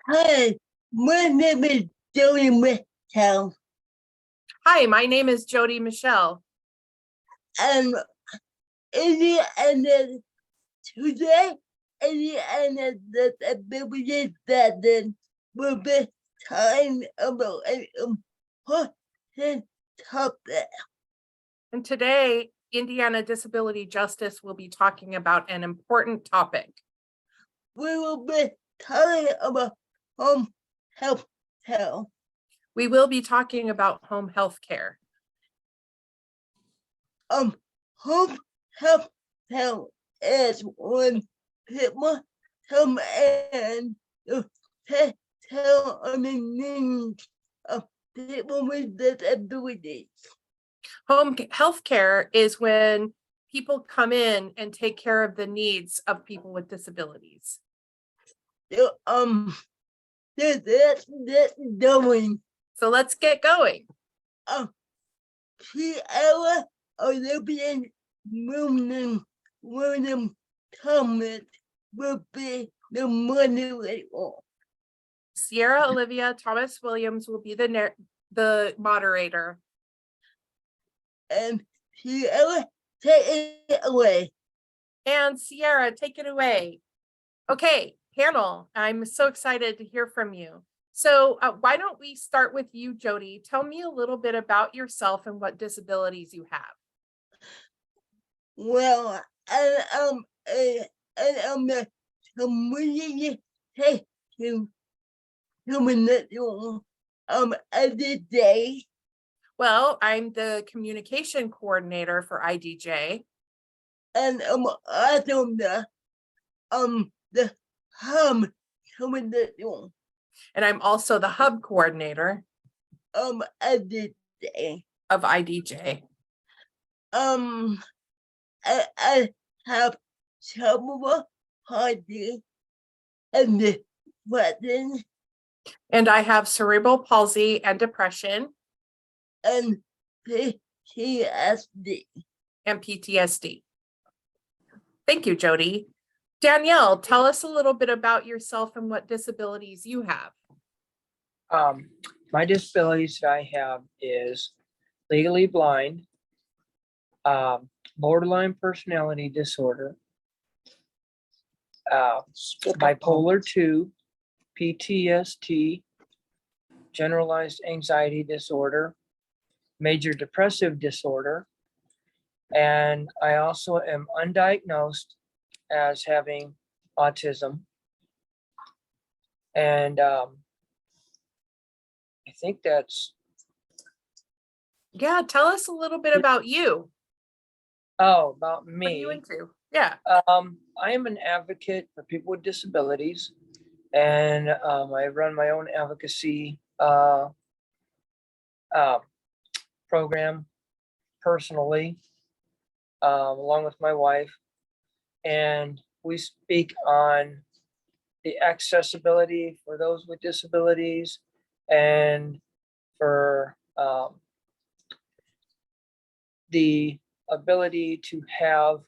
Hi, my name is Jody Mitchell, Hi, my name is Jody Michelle. and in the end of today, in the end of the ability that then will be talking about an important topic. And today, Indiana Disability Justice will be talking about an important topic. We will be talking about home health care. We will be talking about home health care. Home health care is when people come in to take care of the needs of people with disabilities. Home health care is when people come in and take care of the needs of people with disabilities. That's going. So let's get going. Cierra Olivia Williams Thomas will be the moderator. Cierra Olivia Thomas Williams will be the moderator. And Cierra, take it away. And Cierra, take it away. Okay, panel, I'm so excited to hear from you. So why don't we start with you, Jody? Tell me a little bit about yourself and what disabilities you have. Well, I'm the community IDJ. Well, I'm the communication coordinator for IDJ. And I'm also the hub coordinator. And I'm also the hub coordinator IDJ. Of IDJ. I have cerebral palsy and depression. And I have cerebral palsy and depression. And PTSD. And PTSD. Thank you, Jody. Danielle, tell us a little bit about yourself and what disabilities you have. My disabilities that I have is legally blind, borderline personality disorder, bipolar 2, PTSD, generalized anxiety disorder, major depressive disorder, and I also am undiagnosed as having autism. And I think that's. Yeah, tell us a little bit about you. Oh, about What are you me. into? Yeah. I am an advocate for people with disabilities, and I run my own advocacy program personally, along with my wife, and we speak on the accessibility for those with disabilities and for the ability to have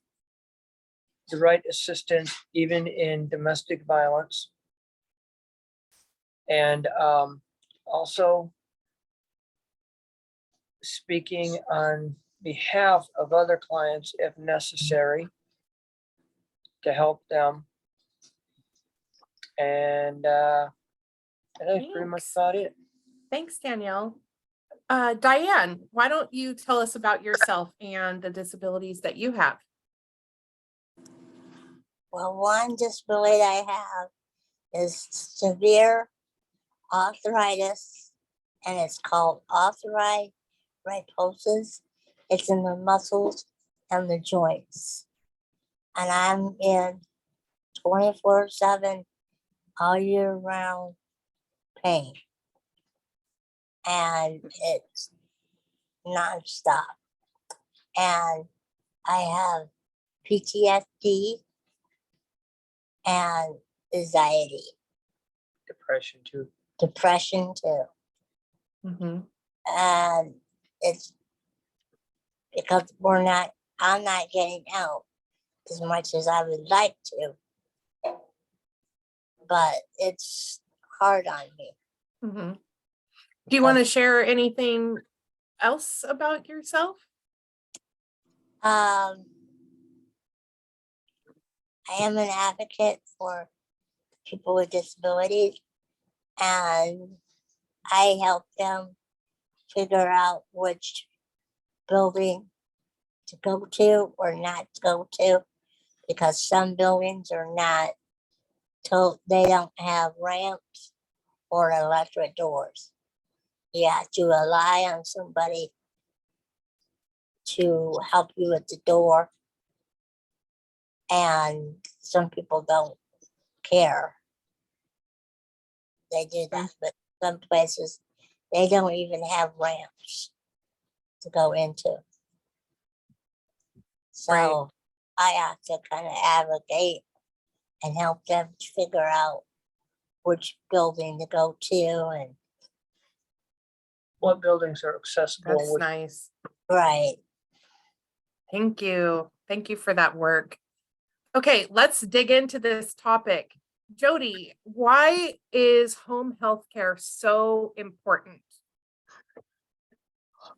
the right assistance even in domestic violence. And also speaking on behalf of other clients if necessary to help them. And that's pretty much about it. Thanks, Danielle. Diane, why don't you tell us about yourself and the disabilities that you have? Well, one disability I have is severe arthritis, and it's called arthritis. It's in the muscles and the joints. And I'm in 24/7, all year round pain. And it's nonstop. And I have PTSD and anxiety. Depression too. Mm-hmm. And it's because I'm not getting out as much as I would like to. But it's hard on me. Mhm. Do you want to share anything else about yourself? I am an advocate for people with disabilities, and I help them figure out which building to go to or not to go to, because some buildings are not told, they don't have ramps or electric doors. You have to rely on somebody to help you at the door, and some people don't care. They do that, but some places they don't even have ramps to go into. So Right. I have to kind of advocate and help them figure out which building to go to, and What buildings are accessible? That's Which- nice. right. Thank you. Thank you for that work. Okay, let's dig into this topic. Jody, why is home health care so important?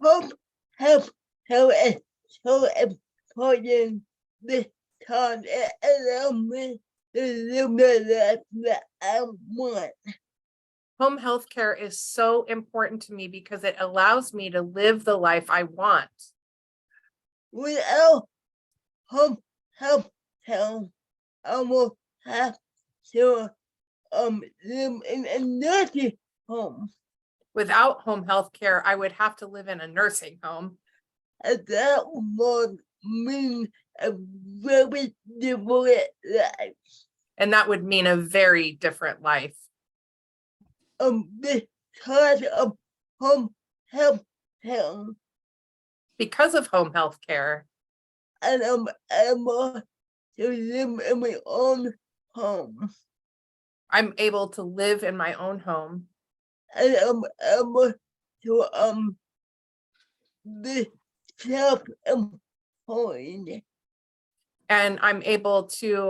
Home health is so important because it allows me to live the life that I want. Home health care is so important to me because it allows me to live the life I want. Without home health care, I will have to live in a nursing home. Without home health care, I would have to live in a nursing home. And that would mean a very different life. And that would mean a very different life. Because of home health care, Because of home health care, and I'm able to live in my own home, I'm able to live in my own home. and I'm able to be self-employed, And I'm able to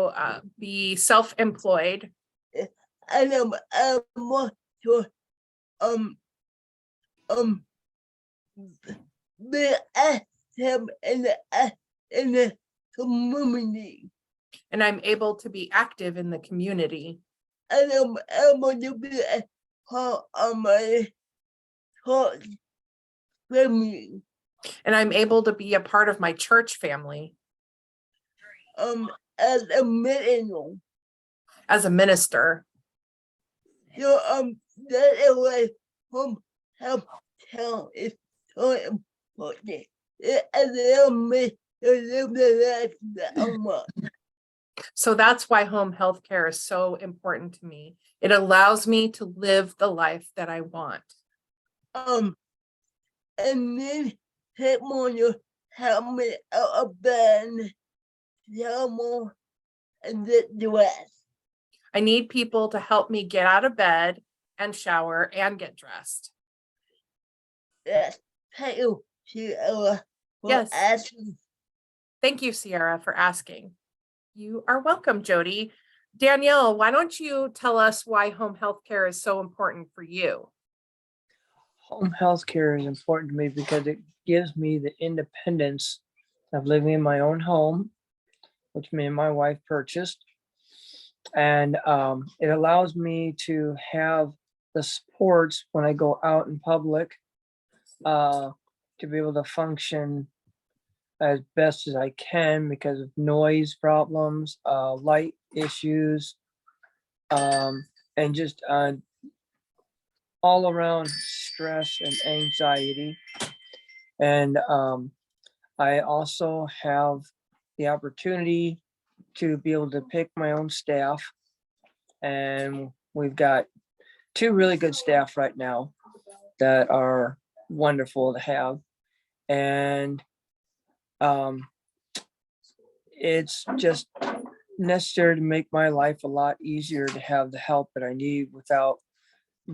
be self-employed. and I'm able to um be active in the community, And I'm able to be active in the community. and I'm able to be a part of my church family. And I'm able to be a part of my church family As a millennial. as a minister. So that is why home health care is so important. It allows me to live the life that I want. So that's why home health care is so important to me. It allows me to live the life that I want. And then someone to help me out of bed, shower, and get dressed. I need people to help me get out of bed and shower and get dressed. Yes, thank you, Cierra, for Yes. asking. Thank you, Cierra, for asking. You are welcome, Jody. Danielle, why don't you tell us why home health care is so important for you? Home health care is important to me because it gives me the independence of living in my own home, which me and my wife purchased. And it allows me to have the supports when I go out in public to be able to function as best as I can because of noise problems, light issues, and just all around stress and anxiety. And I also have the opportunity to be able to pick my own staff. And we've got 2 really good staff right now that are wonderful to have. And it's just necessary to make my life a lot easier to have the help that I need without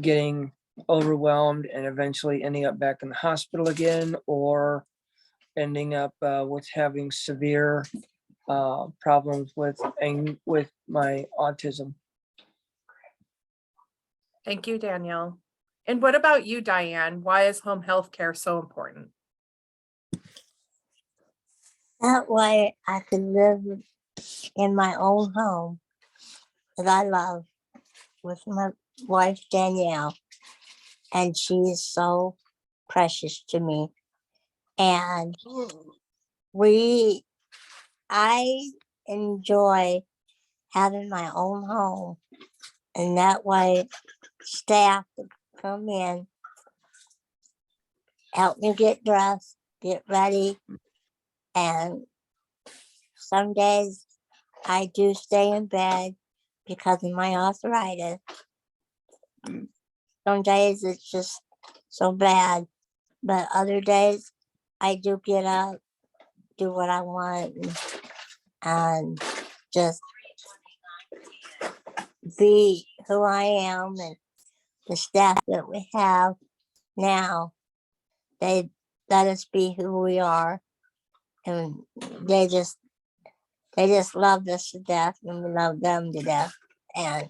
getting overwhelmed and eventually ending up back in the hospital again, or ending up with having severe problems with my autism. Thank you, Danielle. And what about you, Diane? Why is home health care so important? That way I can live in my own home that I love with my wife, Danielle. And she is so precious to me. And I enjoy having my own home. And that way staff would come in, help me get dressed, get ready. And some days I do stay in bed because of my arthritis. Some days it's just so bad, but other days I do get up, do what I want, and just be who I am. And the staff that we have now, they let us be who we are, and they just love us to death, and we love them to death. And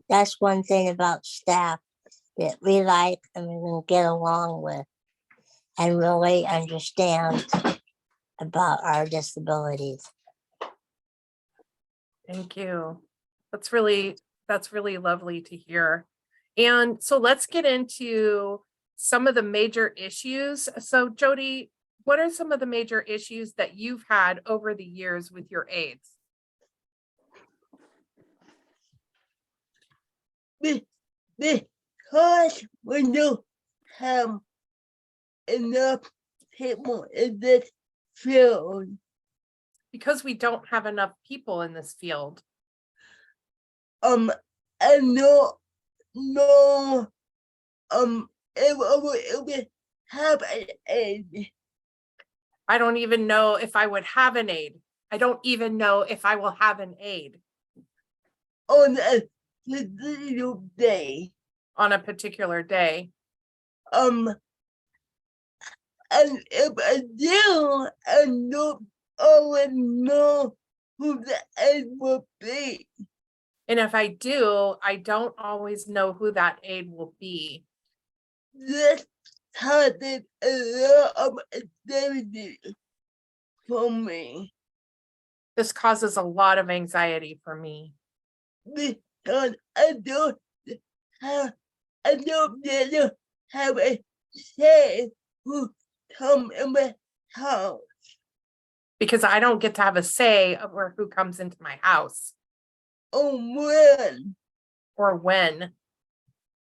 that's one thing about staff that we like and we can get along with and really understand about our disabilities. Thank you. That's really lovely to hear. And so let's get into some of the major issues. So Jody, what are some of the major issues that you've had over the years with your aides? Because we don't have enough people in this field. Because we don't have enough people in this field. And no, if we have an aid. I don't even know if I would have an aide. I don't even know if I will have an aide. On a particular day. On a particular day. And if I do, I don't always know who the aide will be. And if I do, I don't always know who that aide will be. This causes a lot of anxiety for me. This causes a lot of anxiety for me. Because I don't get to have a say who come in my house. Because I don't get to have a say over who comes into my house. Or when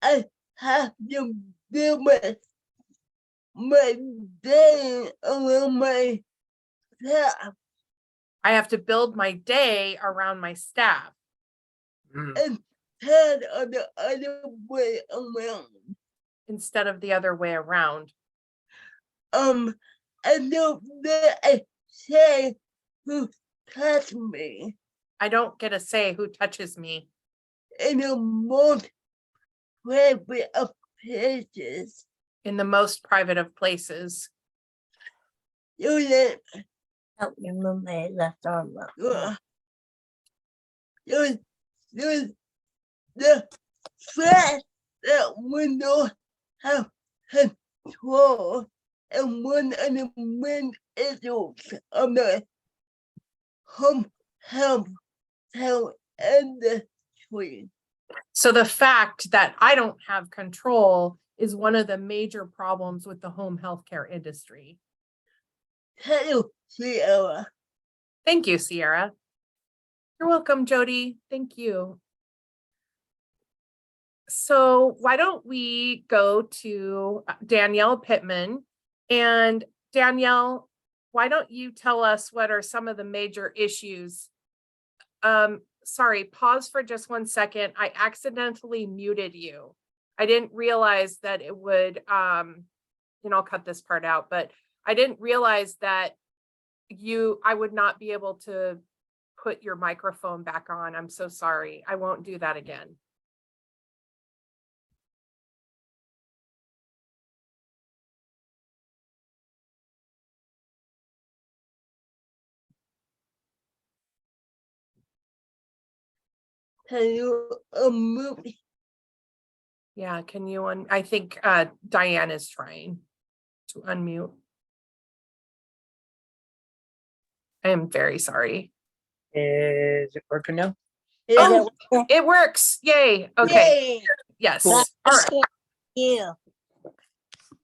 I have to build my day around my staff. I have to build my day around my staff. Instead of the other way around. Instead of the other way around. I don't get a say who touch me. I don't get a say who touches me. In the most private of places. In the most private of places. You help me move my left arm up. The fact that we don't have control and one of the main issues of the home health industry. So the fact that I don't have control is one of the major problems with the home healthcare industry. Thank you, Cierra. Thank you, Cierra. You're welcome, Jody. Thank you. So why don't we go to Danielle Pitmon? And Danielle, why don't you tell us what are some of the major issues? Sorry, pause for just 1 second. I accidentally muted you. I didn't realize that it would, and I'll cut this part out, but I didn't realize that I would not be able to put your microphone back on. I'm so sorry. I won't do that again. Can you move Yeah, can you, I think Diane is trying to unmute. I am very sorry. Is it working now? Is Oh, it- it works. Yay. Okay. Yay. Yes. Cool. All right.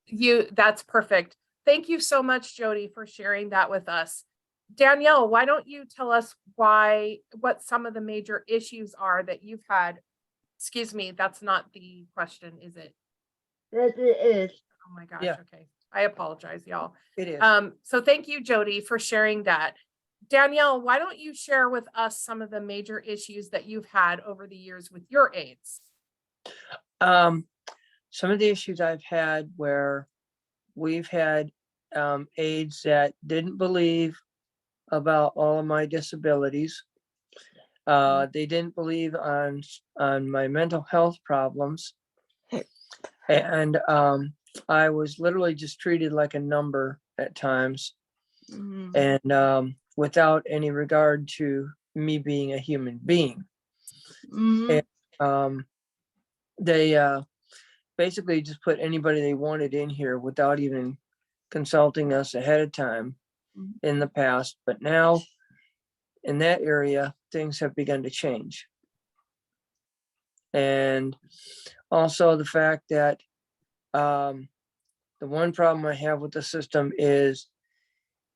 You. That's perfect. Thank you so much, Jody, for sharing that with us. Danielle, why don't you tell us what some of the major issues are that you've had? Excuse me, that's not the question, is it? Yes, it is. Oh my gosh, Yeah. okay. I apologize, y'all. It is. So thank you, Jody, for sharing that. Danielle, why don't you share with us some of the major issues that you've had over the years with your aides? Some of the issues I've had where we've had aides that didn't believe about all of my disabilities. They didn't believe on my mental health problems. And I was literally just treated like a number at times. Mhm. And without any regard to me being a human being. Mhm. They basically just put anybody they wanted in here without even consulting us ahead of time in the past. But now in that area, things have begun to change. And also the fact that the one problem I have with the system is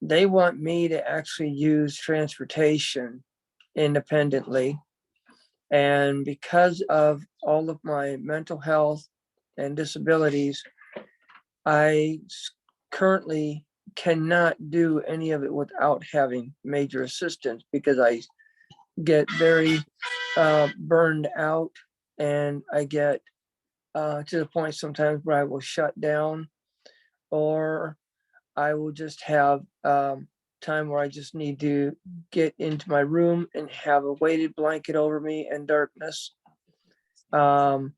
they want me to actually use transportation independently. And because of all of my mental health and disabilities, I currently cannot do any of it without having major assistance because I get very burned out, and I get to the point sometimes where I will shut down, or I will just have time where I just need to get into my room and have a weighted blanket over me and darkness. And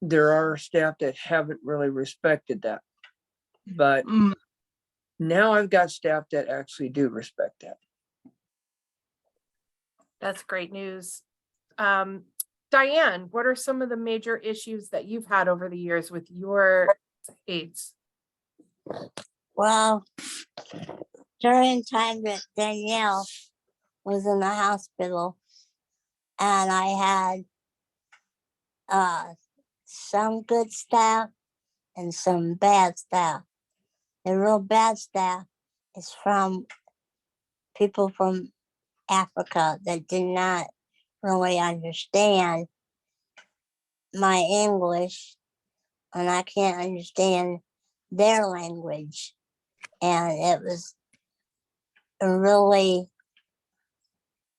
there are staff that haven't really respected that. But Mm. now I've got staff that actually do respect that. That's great news. Diane, what are some of the major issues that you've had over the years with your aides? Well, during time that Danielle was in the hospital, and I had some good staff and some bad staff. The real bad staff is from people from Africa that did not really understand my English, and I can't understand their language. And it was really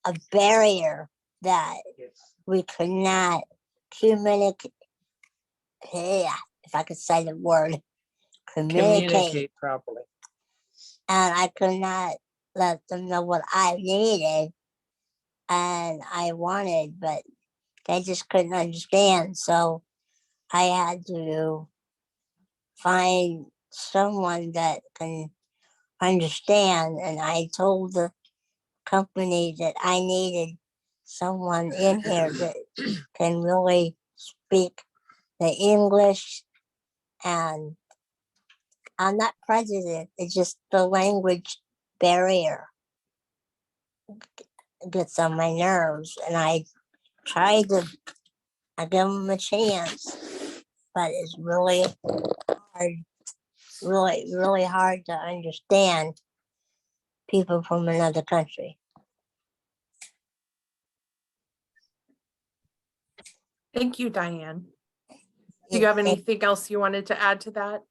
a barrier that we could not communicate, if I could say the word, communicate. Properly. And I could not let them know what I needed and I wanted, but they just couldn't understand. So I had to find someone that can understand. And I told the company that I needed someone in here that can really speak the English. And I'm not prejudiced, it's just the language barrier gets on my nerves. And I give them a chance, but it's really hard, really hard to understand people from another country. Thank you, Diane. Do you have anything else you wanted to add to that?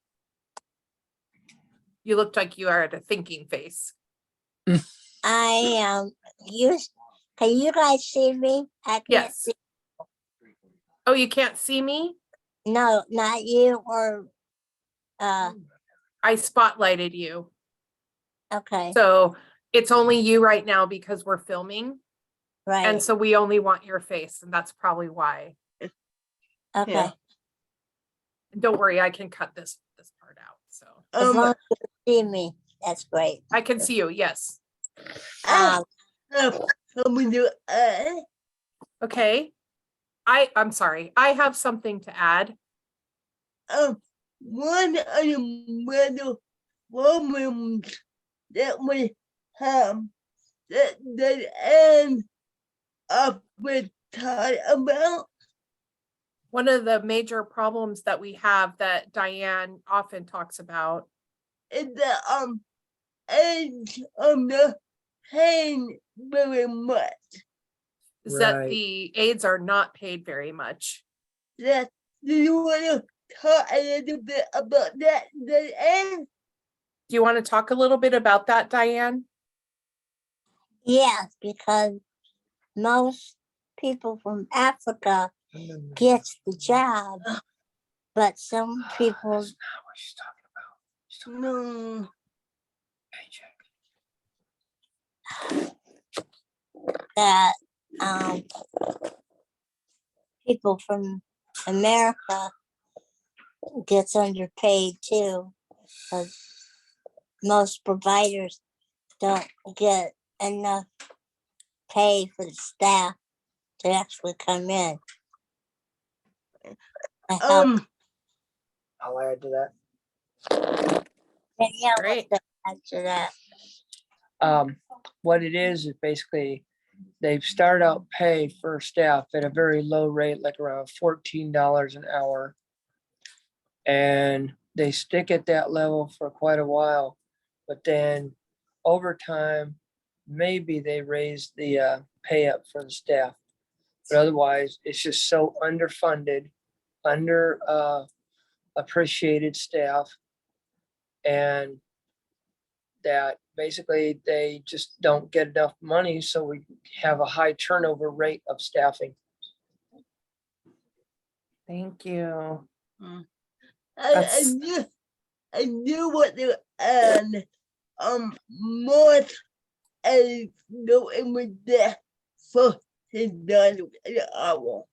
You looked like you are at a thinking face. I can you guys see me? I can't Yes. see. Oh, you can't see me? No, not you or I spotlighted you. okay, So it's only you right now because we're filming. right. And so we only want your face, and that's probably why. Okay. Yeah. Don't worry, I can cut this part out. So As long as you can see me, that's great. I can see you, yes. Um, Can we do Okay. I'm sorry, I have something to add. One of the middle problems that we have that end up with talk about One of the major problems that we have that Diane often talks about is the age of the pain very much. is that Right. the aides are not paid very much. That do you want to talk a little bit about that? And Do you want to talk a little bit about that, Diane? Yes, because most people from Africa get the job, but some people That's not what she's talking about. She's talking no, paycheck. that people from America gets underpaid too, because most providers don't get enough pay for the staff to actually come in. to help. I'll add to that. Danielle wants Great. to add to that. What it is basically they start out pay for staff at a very low rate, like around $14 an hour. And they stick at that level for quite a while. But then over time, maybe they raise the pay up for the staff. But otherwise, it's just so underfunded, appreciated staff. And that basically they just don't get enough money, so we have a high turnover rate of staffing. Thank you. I That's- knew what to add. More a going with that for $10 an hour.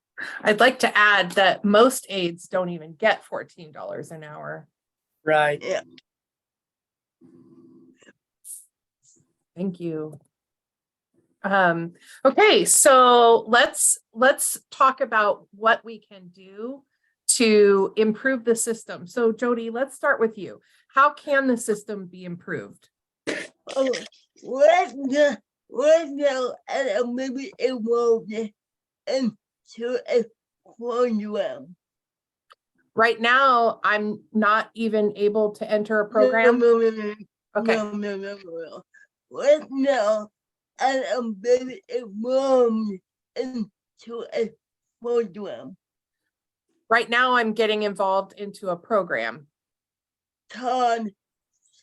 I'd like to add that most aides don't even get $14 an hour. Right. Yeah. Thank you. Okay, so let's talk about what we can do to improve the system. So Jody, let's start with you. How can the system be improved? Right now, and maybe involved into a program. Right now, I'm not even able to enter a program. Okay. No. Right now, and I'm very involved into a program Right now, I'm getting involved into a program called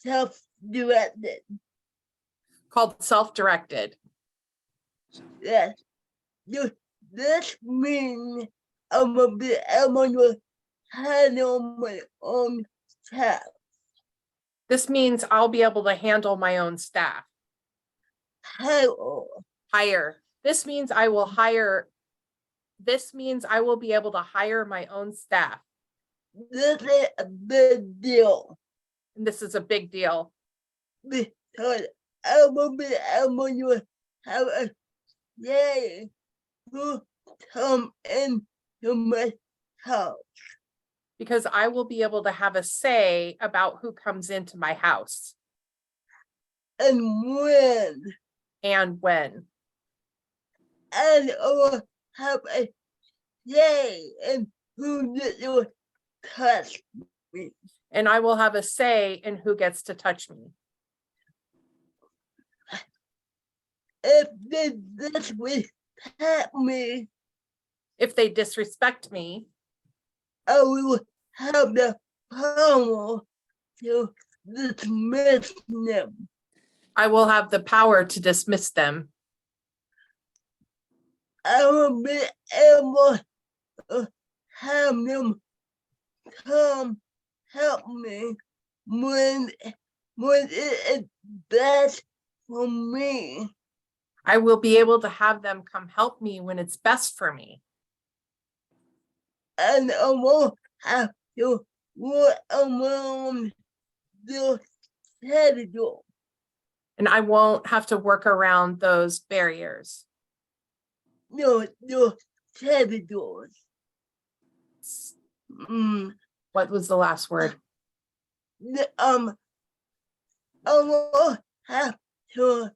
self-directed. called Self-Directed. Yes. This means I'm a bit able to handle my own tasks. This means I'll be able to handle my own staff. Hire. This means I will hire. This means I will be able to hire my own staff. This is a big deal And this is a big deal because I will be able to have a day who come into my house. because I will be able to have a say about who comes into my house And when and when. and I will have a say in who gets to touch me. And I will have a say in who gets to touch me. If they disrespect me, If they disrespect me, I will have the power to dismiss them. I will have the power to dismiss them. I will be able to have them come help me when it is best for me. I will be able to have them come help me when it's best for me. And I won't have to walk around the schedule. And I won't have to work around those barriers. The territories. What was the last word? I will have to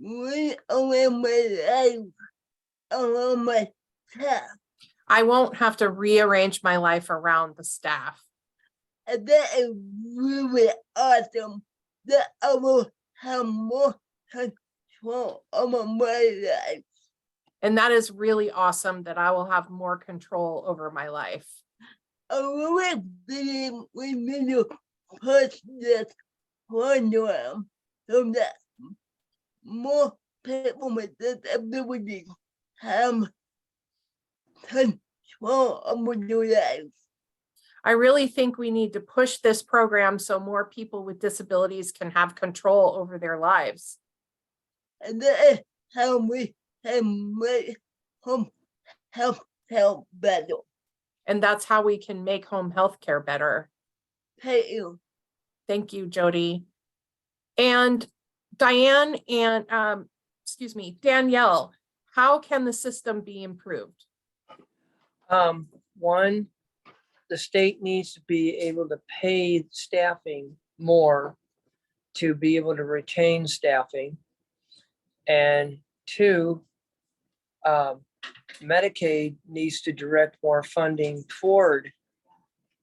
rearrange my life around my staff. I won't have to rearrange my life around the staff. And that is really awesome. That I will have more control over my life. And that is really awesome that I will have more control over my life. I really believe we need to push this program so that more people with disabilities have control over their lives. I really think we need to push this program so more people with disabilities can have control over their lives. And that is how we can make home health care better. And that's how we can make home health care better. Thank you. Thank you, Jody. And Diane and Danielle, how can the system be improved? One, the state needs to be able to pay staffing more to be able to retain staffing. And two, Medicaid needs to direct more funding toward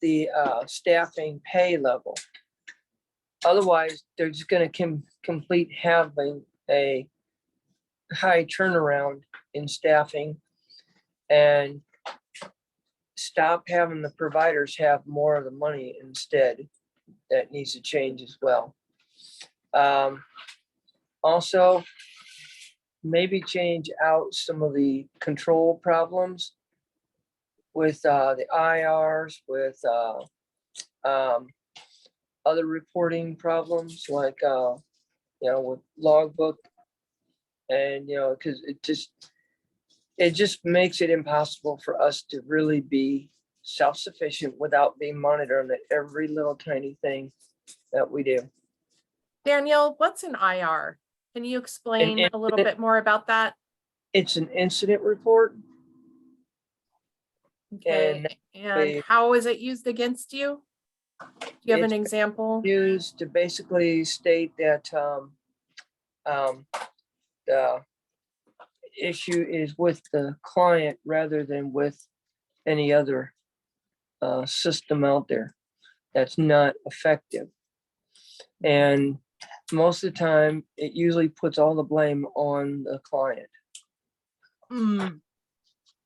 the staffing pay level. Otherwise, they're just going to complete having a high turnaround in staffing and stop having the providers have more of the money instead. That needs to change as well. Also, maybe change out some of the control problems with the IRs, with other reporting problems like with logbook, and because it just makes it impossible for us to really be self-sufficient without being monitored on every little tiny thing that we do. Danielle, what's an IR? Can you explain a little bit more about that? It's an incident report. Okay. And how is it used against you? Do you have an example? Used to basically state that the issue is with the client rather than with any other system out there that's not effective. And most of the time, it usually puts all the blame on the client.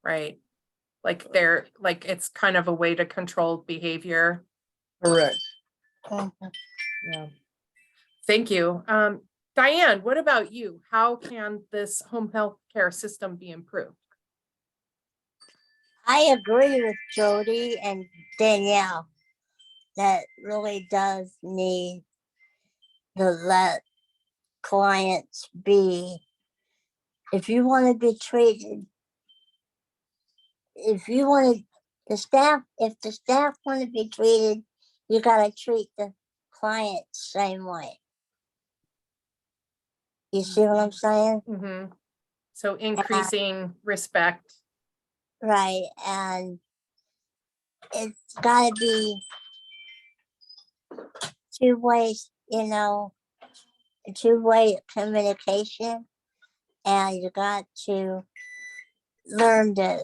Right. Like it's kind of a way to control behavior. Correct. Yeah. Thank you. Diane, what about you? How can this home health care system be improved? I agree with Jody and Danielle that really does need to let clients be. If you want to be treated, if the staff want to be treated, you got to treat the client the same way. You see what I'm saying? Mm-hmm. So increasing respect. Right. And it's got to be two ways, two-way communication. And you got to learn to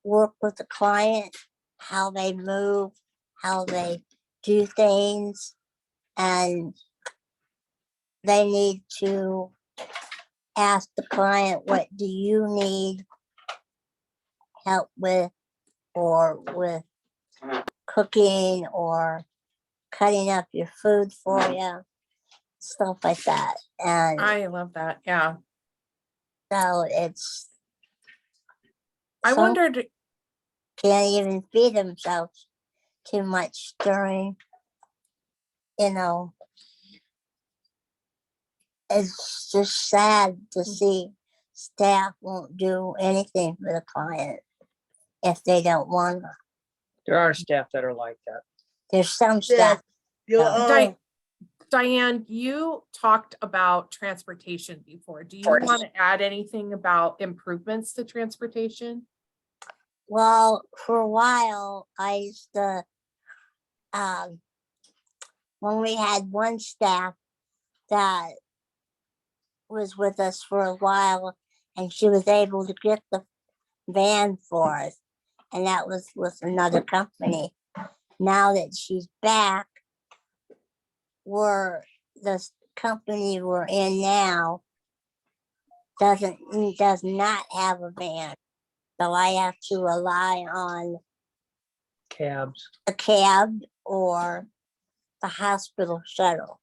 work with the client, how they move, how they do things, and they need to ask the client, what do you need help with, or with cooking or cutting up your food for you, stuff like that. And I love that. Yeah. so it's, I wondered, can't even feed themselves too much during, it's just sad to see staff won't do anything for the client if they don't want to. There are staff that are like that. There's some staff. Diane, you talked about transportation before. Do you want to add anything about improvements to transportation? Well, for a while, I used to, when we had one staff that was with us for a while, and she was able to get the van for us, and that was with another company. Now that she's back, the company we're in now does not have a van, so I have to rely on Cabs. a cab or the hospital shuttle.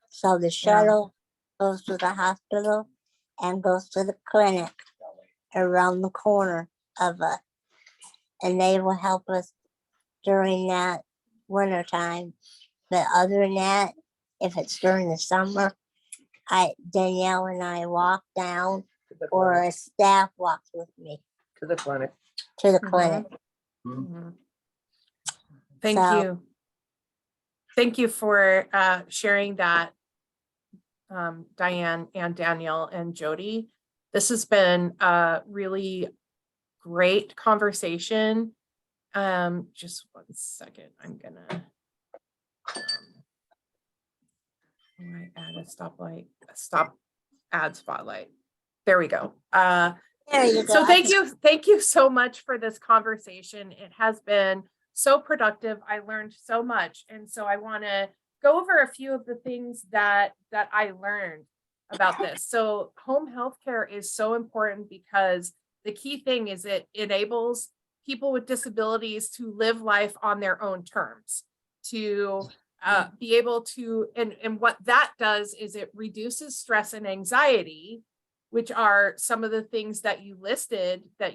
So the shuttle goes to the hospital and goes to the clinic around the corner of us, and they will help us during that winter time. But other than that, if it's during the summer, Danielle and I walk down, or a staff walks with me To the clinic. to the Mhm. clinic. Mhm. Thank So- you. Thank you for sharing that, Diane and Danielle and Jody. This has been a really great conversation. Just 1 second, I'm gonna I add a stop ad spotlight. There we go. There you go. So thank you so much for this conversation. It has been so productive. I learned so much. And so I want to go over a few of the things that I learned about this. So home health care is so important because the key thing is it enables people with disabilities to live life on their own terms, to be able to, and what that does is it reduces stress and anxiety, which are some of the things that you listed that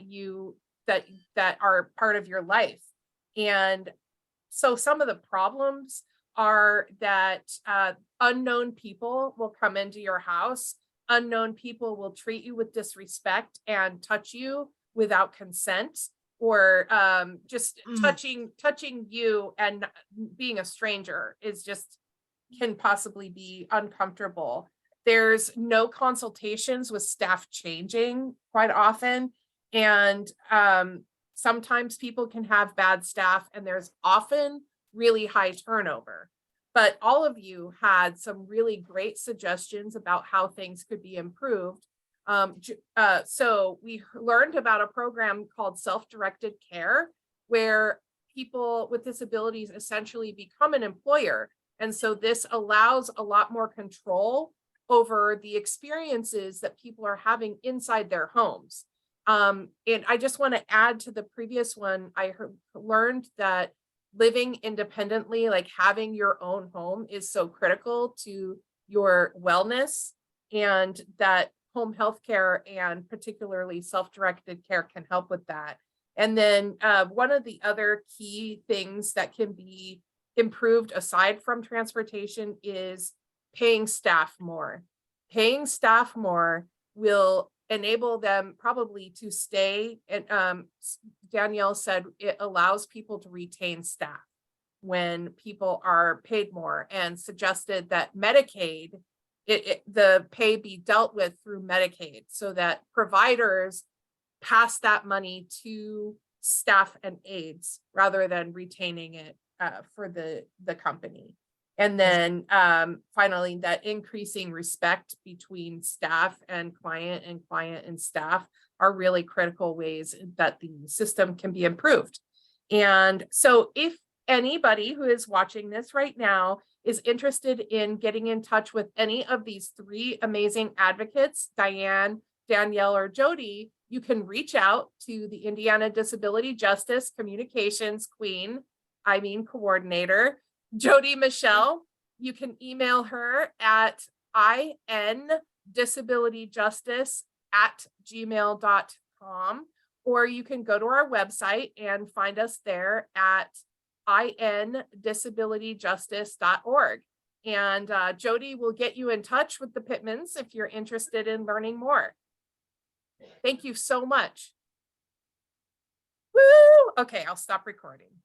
are part of your life. And so some of the problems are that unknown people will come into your house. Unknown people will treat you with disrespect and touch you without consent, or just touching you, and being a stranger is just can possibly be uncomfortable. There's no consultations with staff changing quite often. And sometimes people can have bad staff, and there's often really high turnover. But all of you had some really great suggestions about how things could be improved. So we learned about a program called self-directed care, where people with disabilities essentially become an employer. And so this allows a lot more control over the experiences that people are having inside their homes. And I just want to add to the previous one, I learned that living independently, like having your own home, is so critical to your wellness, and that home health care and particularly self-directed care can help with that. And then one of the other key things that can be improved aside from transportation is paying staff more. Paying staff more will enable them probably to stay. And Danielle said it allows people to retain staff when people are paid more, and suggested that Medicaid, the pay be dealt with through Medicaid, so that providers pass that money to staff and aides rather than retaining it for the company. And then finally, that increasing respect between staff and client and staff are really critical ways that the system can be improved. And so if anybody who is watching this right now is interested in getting in touch with any of these three amazing advocates, Diane, Danielle, or Jody, you can reach out to the Indiana Disability Justice Communications coordinator, Jody Michelle. You can email her at indisabilityjustice@gmail.com, or you can go to our website and find us there at indisabilityjustice.org. And Jody will get you in touch with the Pitmons if you're interested in learning more. Thank you so much. Woo! Okay, I'll stop recording.